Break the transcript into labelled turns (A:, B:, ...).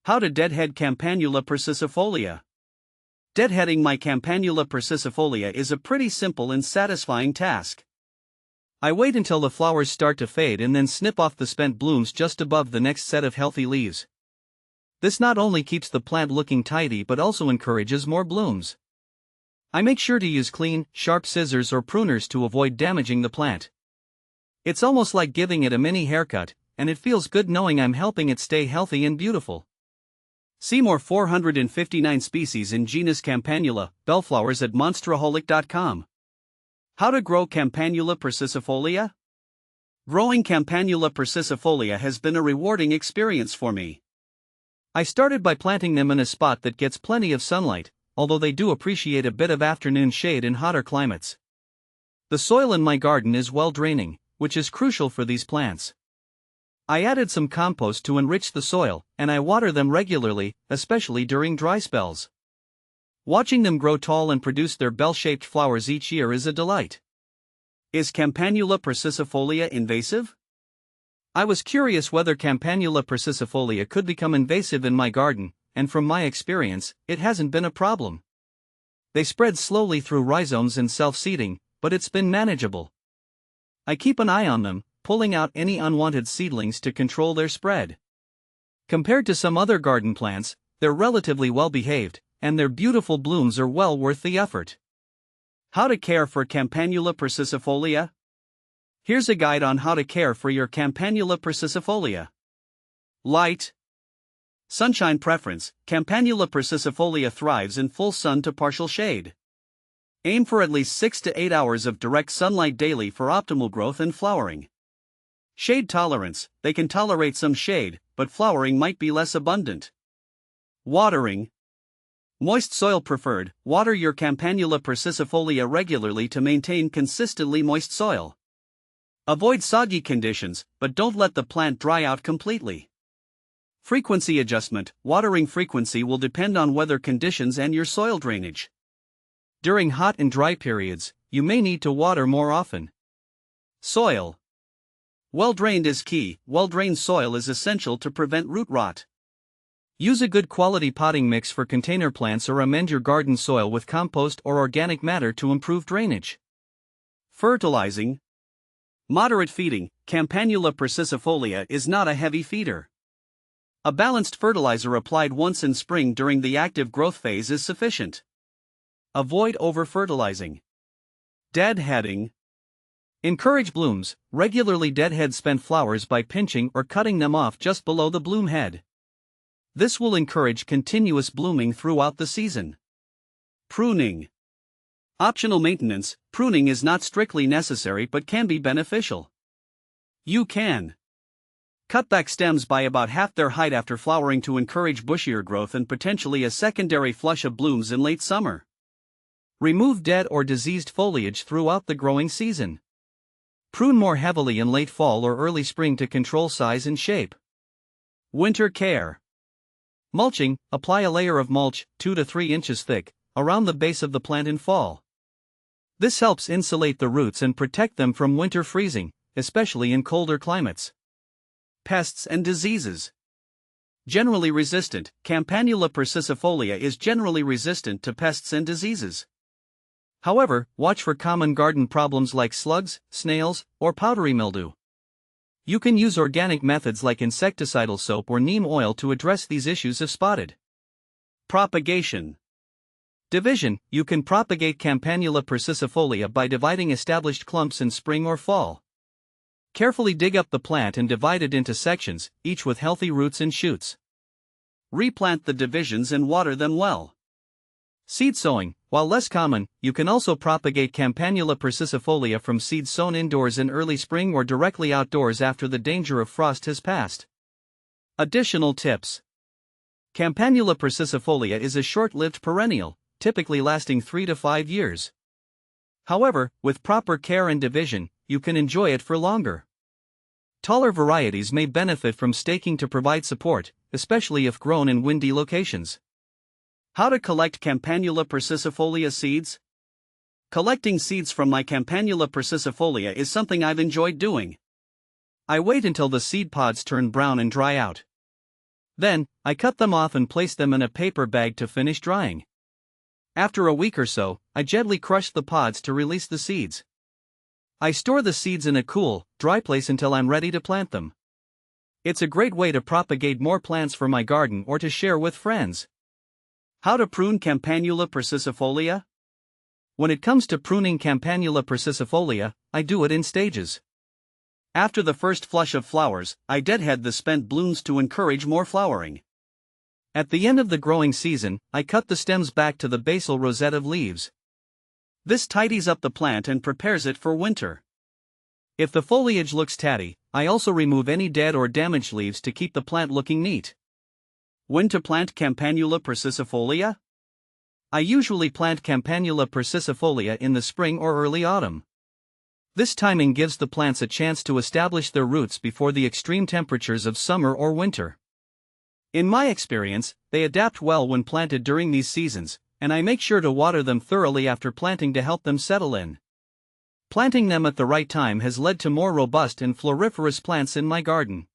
A: How to deadhead Campanula persicifolia. Deadheading my Campanula persicifolia is a pretty simple and satisfying task. I wait until the flowers start to fade and then snip off the spent blooms just above the next set of healthy leaves. This not only keeps the plant looking tidy but also encourages more blooms. I make sure to use clean, sharp scissors or pruners to avoid damaging the plant. It's almost like giving it a mini haircut, and it feels good knowing I'm helping it stay healthy and beautiful. See more 459 species in genus Campanula, bellflowers at monsteraholic.com. How to grow Campanula persicifolia? Growing Campanula persicifolia has been a rewarding experience for me. I started by planting them in a spot that gets plenty of sunlight, although they do appreciate a bit of afternoon shade in hotter climates. The soil in my garden is well draining, which is crucial for these plants. I added some compost to enrich the soil, and I water them regularly, especially during dry spells. Watching them grow tall and produce their bell-shaped flowers each year is a delight. Is Campanula persicifolia invasive? I was curious whether Campanula persicifolia could become invasive in my garden, and from my experience, it hasn't been a problem. They spread slowly through rhizomes and self-seeding, but it's been manageable. I keep an eye on them, pulling out any unwanted seedlings to control their spread. Compared to some other garden plants, they're relatively well behaved, and their beautiful blooms are well worth the effort. How to care for Campanula persicifolia? Here's a guide on how to care for your Campanula persicifolia. Light. Sunshine preference. Campanula persicifolia thrives in full sun to partial shade. Aim for at least 6 to 8 hours of direct sunlight daily for optimal growth and flowering. Shade tolerance. They can tolerate some shade, but flowering might be less abundant. Watering. Moist soil preferred. Water your Campanula persicifolia regularly to maintain consistently moist soil. Avoid soggy conditions, but don't let the plant dry out completely. Frequency adjustment. Watering frequency will depend on weather conditions and your soil drainage. During hot and dry periods, you may need to water more often. Soil. Well-drained is key. Well-drained soil is essential to prevent root rot. Use a good quality potting mix for container plants or amend your garden soil with compost or organic matter to improve drainage. Fertilizing. Moderate feeding. Campanula persicifolia is not a heavy feeder. A balanced fertilizer applied once in spring during the active growth phase is sufficient. Avoid over-fertilizing. Deadheading. Encourage blooms. Regularly deadhead spent flowers by pinching or cutting them off just below the bloom head. This will encourage continuous blooming throughout the season. Pruning. Optional maintenance. Pruning is not strictly necessary but can be beneficial. You can cut back stems by about half their height after flowering to encourage bushier growth and potentially a secondary flush of blooms in late summer. Remove dead or diseased foliage throughout the growing season. Prune more heavily in late fall or early spring to control size and shape. Winter care. Mulching. Apply a layer of mulch, 2 to 3 inches thick, around the base of the plant in fall. This helps insulate the roots and protect them from winter freezing, especially in colder climates. Pests and diseases. Generally resistant. Campanula persicifolia is generally resistant to pests and diseases. However, watch for common garden problems like slugs, snails, or powdery mildew. You can use organic methods like insecticidal soap or neem oil to address these issues if spotted. Propagation. Division. You can propagate Campanula persicifolia by dividing established clumps in spring or fall. Carefully dig up the plant and divide it into sections, each with healthy roots and shoots. Replant the divisions and water them well. Seed sowing. While less common, you can also propagate Campanula persicifolia from seeds sown indoors in early spring or directly outdoors after the danger of frost has passed. Additional tips. Campanula persicifolia is a short-lived perennial, typically lasting 3 to 5 years. However, with proper care and division, you can enjoy it for longer. Taller varieties may benefit from staking to provide support, especially if grown in windy locations. How to collect Campanula persicifolia seeds? Collecting seeds from my Campanula persicifolia is something I've enjoyed doing. I wait until the seed pods turn brown and dry out. Then, I cut them off and place them in a paper bag to finish drying. After a week or so, I gently crush the pods to release the seeds. I store the seeds in a cool, dry place until I'm ready to plant them. It's a great way to propagate more plants for my garden or to share with friends. How to prune Campanula persicifolia? When it comes to pruning Campanula persicifolia, I do it in stages. After the first flush of flowers, I deadhead the spent blooms to encourage more flowering. At the end of the growing season, I cut the stems back to the basal rosette of leaves. This tidies up the plant and prepares it for winter. If the foliage looks tatty, I also remove any dead or damaged leaves to keep the plant looking neat. When to plant Campanula persicifolia? I usually plant Campanula persicifolia in the spring or early autumn. This timing gives the plants a chance to establish their roots before the extreme temperatures of summer or winter. In my experience, they adapt well when planted during these seasons, and I make sure to water them thoroughly after planting to help them settle in. Planting them at the right time has led to more robust and floriferous plants in my garden.